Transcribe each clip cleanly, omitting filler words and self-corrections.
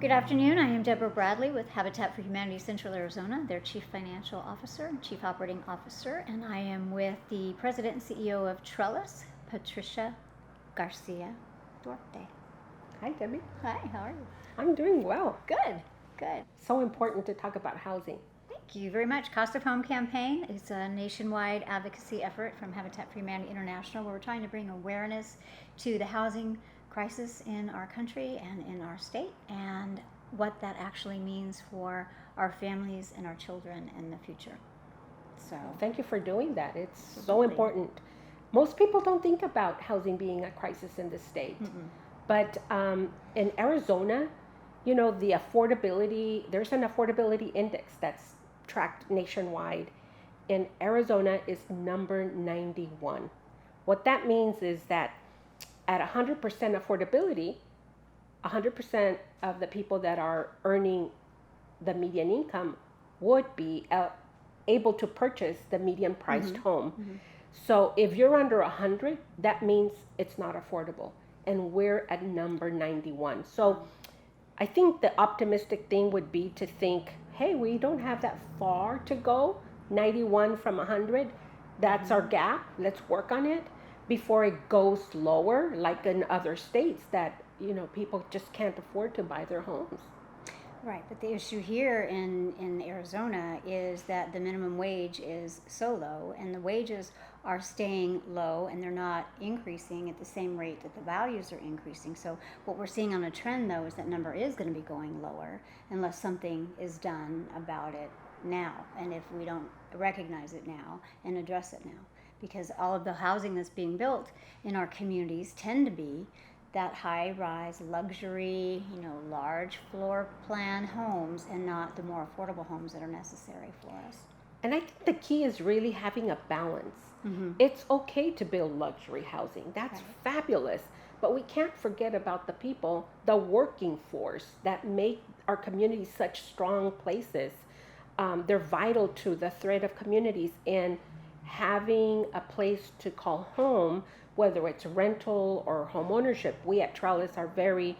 Good afternoon. I am Debra Bradley with Habitat for Humanity Central Arizona, their Chief Financial Officer and Chief Operating Officer, and I am with the President and CEO of Trellis, Patricia Garcia Duarte. Hi, Debbie. Hi, how are you? I'm doing well. Good, good. So important to talk about housing. Thank you very much. Cost of Home campaign is a nationwide advocacy effort from Habitat for Humanity International where we're trying to bring awareness to the housing crisis in our country and in our state and what that actually means for our families and our children in the future. So Thank you for doing that. It's so Absolutely. important. Most people don't think about housing being a crisis in the state. But in Arizona, you know, there's an affordability index that's tracked nationwide. And Arizona is number 91. What that means is that at 100% affordability, 100% of the people that are earning the median income would be able to purchase the median priced home. So if you're under 100, that means it's not affordable. And we're at number 91. So I think the optimistic thing would be to think, hey, we don't have that far to go. 91 from 100, that's our gap. Let's work on it before it goes lower, like in other states that, you know, people just can't afford to buy their homes. Right, but the issue here in Arizona is that the minimum wage is so low and the wages are staying low and they're not increasing at the same rate that the values are increasing. So what we're seeing on a trend though is that number is going to be going lower unless something is done about it now, and if we don't recognize it now and address it now, because all of the housing that's being built in our communities tend to be that high-rise luxury, you know, large floor plan homes and not the more affordable homes that are necessary for us. And I think the key is really having a balance. It's okay to build luxury housing. That's fabulous. But we can't forget about the people, the working force that make our communities such strong places. They're vital to the thread of communities, and having a place to call home, whether it's rental or home ownership. We at Trellis are very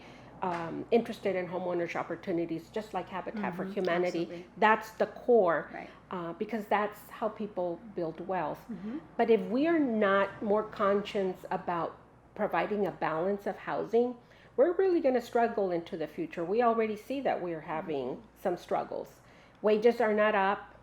interested in home ownership opportunities, just like Habitat for Humanity. Absolutely. That's the core, Right. because that's how people build wealth. But if we are not more conscious about providing a balance of housing, we're really going to struggle into the future. We already see that we're having some struggles. Wages are not up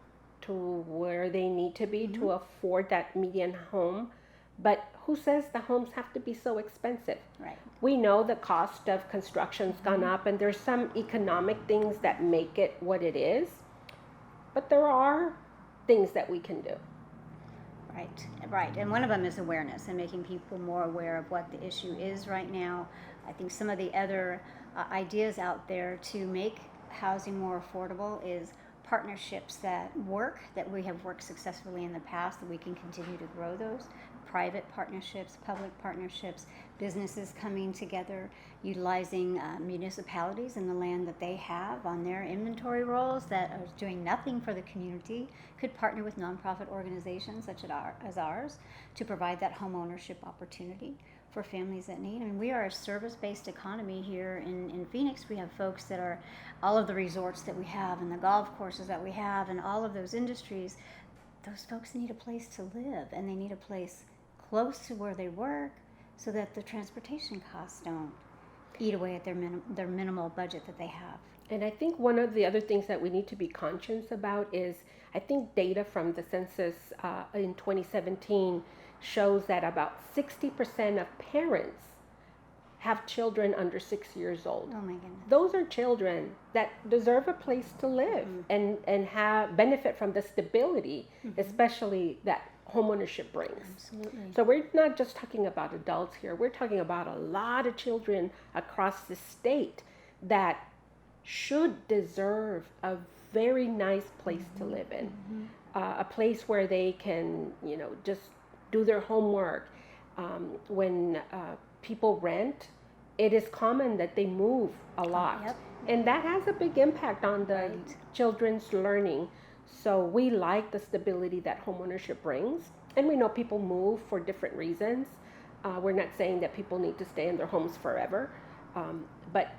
to where they need to be to afford that median home. But who says the homes have to be so expensive? Right. We know the cost of construction's gone up, and there's some economic things that make it what it is. But there are things that we can do. Right, right. And one of them is awareness and making people more aware of what the issue is right now. I think some of the other ideas out there to make housing more affordable is partnerships that work, that we have worked successfully in the past, that we can continue to grow those. Private partnerships, public partnerships, businesses coming together, utilizing municipalities and the land that they have on their inventory rolls that are doing nothing for the community, could partner with nonprofit organizations such as ours to provide that home ownership opportunity for families that need. I mean, we are a service-based economy here in Phoenix. We have folks that are all of the resorts that we have and the golf courses that we have and all of those industries. Those folks need a place to live, and they need a place close to where they work so that the transportation costs don't eat away at their minimal budget that they have. And I think one of the other things that we need to be conscious about is, I think data from the census in 2017 shows that about 60% of parents have children under 6 years old. Oh my goodness. Those are children that deserve a place to live and have benefit from the stability, especially that homeownership brings. Absolutely. So we're not just talking about adults here. We're talking about a lot of children across the state that should deserve a very nice place to live in, a place where they can, you know, just do their homework. When people rent, it is common that they move a lot. Yep. And that has a big impact on the children's learning. So we like the stability that homeownership brings. And we know people move for different reasons. We're not saying that people need to stay in their homes forever. But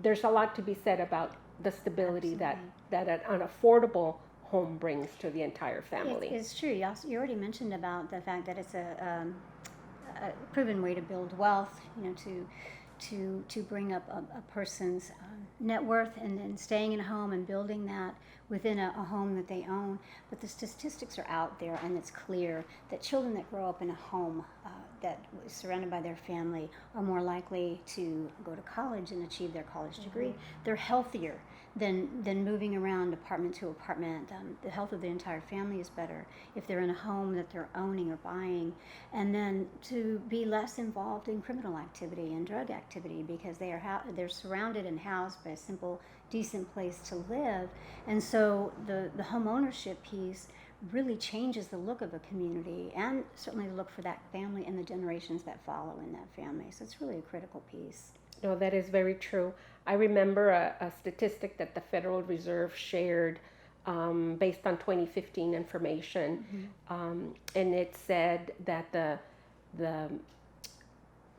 there's a lot to be said about the stability Absolutely. that an affordable home brings to the entire family. It's true. You already mentioned about the fact that it's a proven way to build wealth, to bring up a person's net worth, and then staying in a home and building that within a home that they own. But the statistics are out there, and it's clear that children that grow up in a home that is surrounded by their family are more likely to go to college and achieve their college degree. They're healthier than moving around apartment to apartment. The health of the entire family is better if they're in a home that they're owning or buying, and then to be less involved in criminal activity and drug activity because they're surrounded and housed by a simple, decent place to live. And so the home ownership piece really changes the look of a community, and certainly the look for that family and the generations that follow in that family. So it's really a critical piece. No, that is very true. I remember a statistic that the Federal Reserve shared based on 2015 information, and it said that the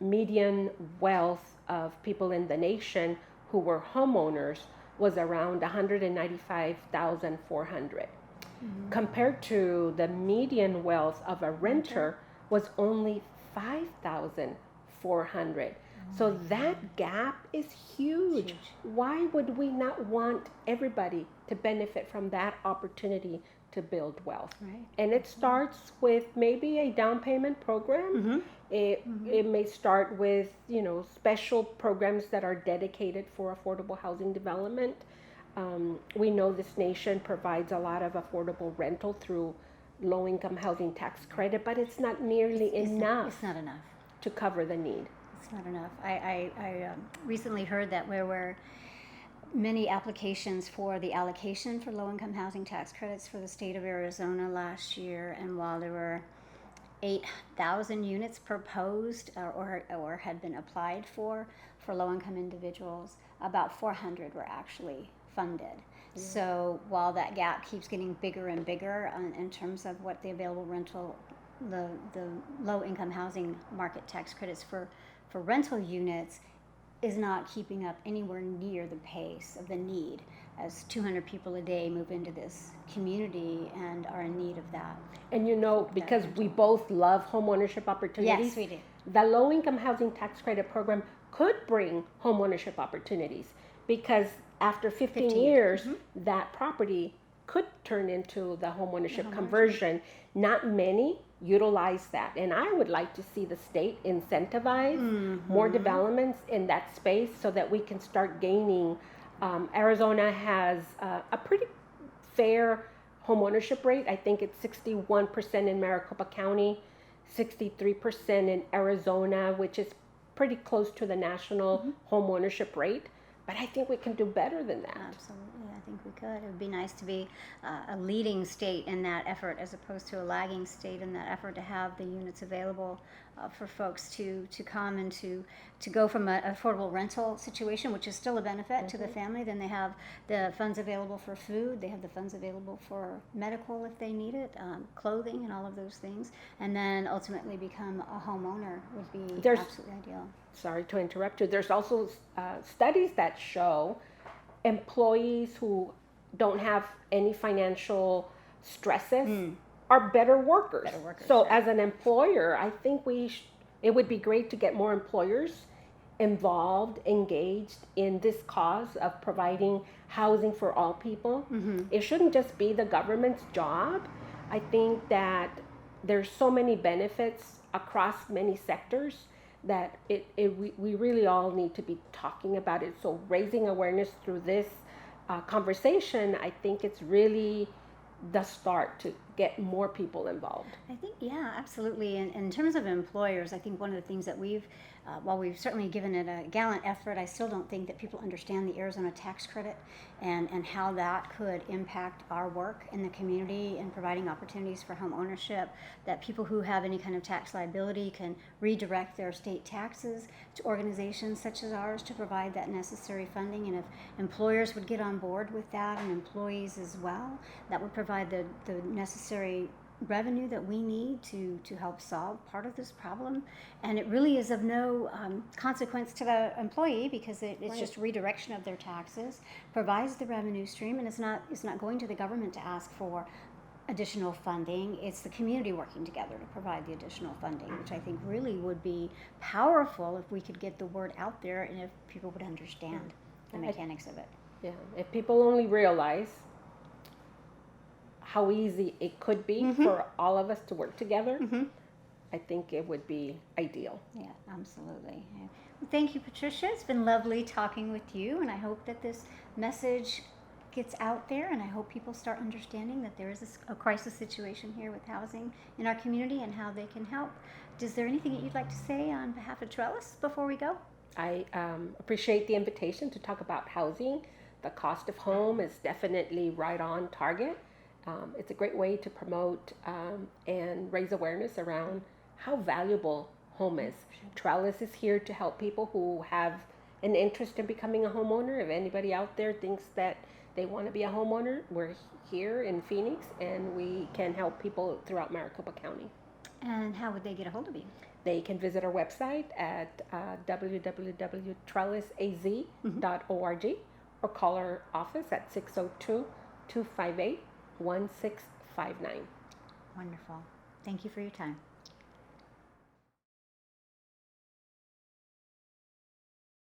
median wealth of people in the nation who were homeowners was around 195,400, compared to the median wealth of a renter was only 5,400. So that gap is huge. Why would we not want everybody to benefit from that opportunity to build wealth? Right. And it starts with maybe a down payment program. It may start with, special programs that are dedicated for affordable housing development. We know this nation provides a lot of affordable rental through low-income housing tax credit, but it's not nearly enough. It's not enough to cover the need. It's not enough. I recently heard that there were many applications for the allocation for low-income housing tax credits for the state of Arizona last year, and while there were 8,000 units proposed or had been applied for low-income individuals, about 400 were actually funded. So while that gap keeps getting bigger and bigger in terms of what the available rental, the low-income housing market tax credits for rental units is not keeping up anywhere near the pace of the need, as 200 people a day move into this community and are in need of that. And because we both love homeownership opportunities, yes, we do. The low-income housing tax credit program could bring homeownership opportunities, because after 15 years, that property could turn into the homeownership conversion. Not many utilize that, and I would like to see the state incentivize more developments in that space so that we can start gaining. Arizona has a pretty fair homeownership rate. I think it's 61% in Maricopa County, 63% in Arizona, which is pretty close to the national homeownership rate. But I think we can do better than that. Absolutely, I think we could. It would be nice to be a leading state in that effort as opposed to a lagging state in that effort to have the units available for folks to come and to go from an affordable rental situation, which is still a benefit to the family. Then they have the funds available for food. They have the funds available for medical if they need it, clothing and all of those things. And then ultimately become a homeowner would be absolutely ideal. Sorry to interrupt you. There's also studies that show employees who don't have any financial stresses are better workers. So as an employer, I think it would be great to get more employers involved, engaged in this cause of providing housing for all people. It shouldn't just be the government's job. I think that there's so many benefits across many sectors that we really all need to be talking about it. So raising awareness through this conversation, I think it's really the start to get more people involved. I think, yeah, absolutely. And in terms of employers, I think one of the things that while we've certainly given it a gallant effort, I still don't think that people understand the Arizona tax credit and how that could impact our work in the community and providing opportunities for home ownership, that people who have any kind of tax liability can redirect their state taxes to organizations such as ours to provide that necessary funding. And if employers would get on board with that, and employees as well, that would provide the necessary revenue that we need to help solve part of this problem. And it really is of no consequence to the employee, because it's Right. just redirection of their taxes, provides the revenue stream, and it's not going to the government to ask for additional funding. It's the community working together to provide the additional funding, which I think really would be powerful if we could get the word out there and if people would understand the mechanics of it. Yeah, if people only realize how easy it could be for all of us to work together, I think it would be ideal. Yeah, absolutely. Yeah. Well, thank you, Patricia. It's been lovely talking with you, and I hope that this message gets out there, and I hope people start understanding that there is a crisis situation here with housing in our community and how they can help. Is there anything that you'd like to say on behalf of Trellis before we go? I appreciate the invitation to talk about housing. The cost of home is definitely right on target. It's a great way to promote and raise awareness around how valuable home is. Trellis is here to help people who have an interest in becoming a homeowner. If anybody out there thinks that they want to be a homeowner, we're here in Phoenix, and we can help people throughout Maricopa County. And how would they get a hold of you? They can visit our website at www.trellisaz.org or call our office at 602-258-1659. Wonderful. Thank you for your time.